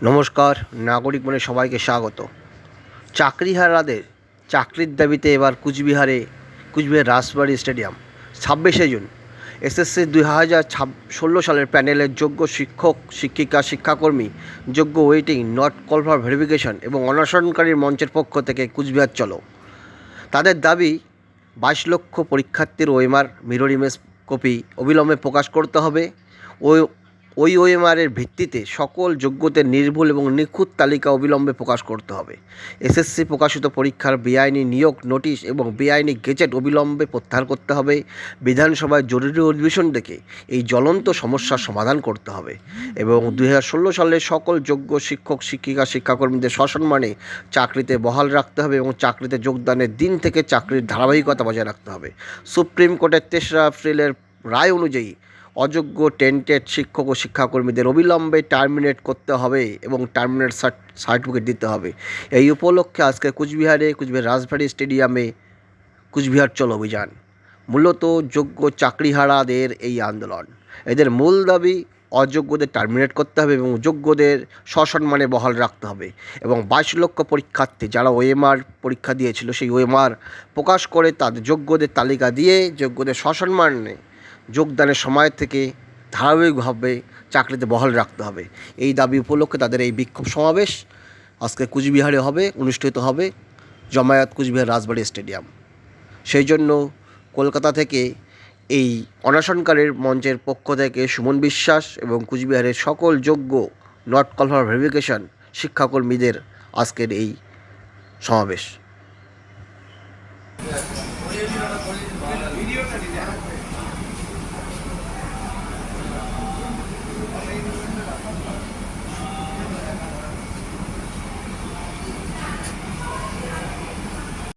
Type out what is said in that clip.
নমস্কার, নাগরিক মনে সবাইকে স্বাগত। চাকরিহারাদের চাকরির দাবিতে এবার কুচবিহার রাসবাড়ী স্টেডিয়াম 26শে জুন এসএসসি 2016 সালের প্যানেলের যোগ্য শিক্ষক শিক্ষিকা শিক্ষাকর্মী যোগ্য waiting not call for verification এবং অনশনকারীর মঞ্চের পক্ষ থেকে কুচবিহার চলো। তাদের দাবি 22 লক্ষ পরীক্ষার্থীর ওএমআর মিরর ইমেজ কপি অবিলম্বে প্রকাশ করতে হবে। ওই ওএমআরের ভিত্তিতে সকল যোগ্যদের নির্ভুল এবং নিখুঁত তালিকা অবিলম্বে প্রকাশ করতে হবে। এসএসসি প্রকাশিত পরীক্ষার বেআইনি নিয়োগ নোটিশ এবং বেআইনি গেজেট অবিলম্বে প্রত্যাহার করতে হবে। বিধানসভায় জরুরি অধিবেশন ডেকে এই জ্বলন্ত সমস্যার সমাধান করতে হবে এবং 2016 সালে সকল যোগ্য শিক্ষক শিক্ষিকা শিক্ষাকর্মীদের সসম্মানে চাকরিতে বহাল রাখতে হবে এবং চাকরিতে যোগদানের দিন থেকে চাকরির ধারাবাহিকতা বজায় রাখতে হবে। সুপ্রিম কোর্টের 3রা এপ্রিলের রায় অনুযায়ী অযোগ্য টেন্টেড শিক্ষক ও শিক্ষাকর্মীদের অবিলম্বে টার্মিনেট করতে হবে এবং টার্মিনেট সার্টিফিকেট দিতে হবে। এই উপলক্ষে আজকে কুচবিহার রাজবাড়ী স্টেডিয়ামে কুচবিহার চলো অভিযান। মূলত যোগ্য চাকরিহারাদের এই আন্দোলন, এদের মূল দাবি অযোগ্যদের টার্মিনেট করতে হবে এবং যোগ্যদের সসম্মানে বহাল রাখতে হবে এবং 22 লক্ষ পরীক্ষার্থী যারা ওএমআর পরীক্ষা দিয়েছিল সেই ওএমআর প্রকাশ করে তাদের যোগ্যদের তালিকা দিয়ে যোগ্যদের সসম্মানে যোগদানের সময় থেকে ধারাবাহিকভাবে চাকরিতে বহাল রাখতে হবে। এই দাবি উপলক্ষে তাদের এই বিক্ষোভ সমাবেশ আজকে কুচবিহারে অনুষ্ঠিত হবে জমায়েত কুচবিহার রাজবাড়ী স্টেডিয়াম। সেই জন্য কলকাতা থেকে এই অনশনকারীর মঞ্চের পক্ষ থেকে সুমন বিশ্বাস এবং কুচবিহারের সকল যোগ্য নট কল ফর ভেরিফিকেশন শিক্ষাকর্মীদের আজকের এই সমাবেশ।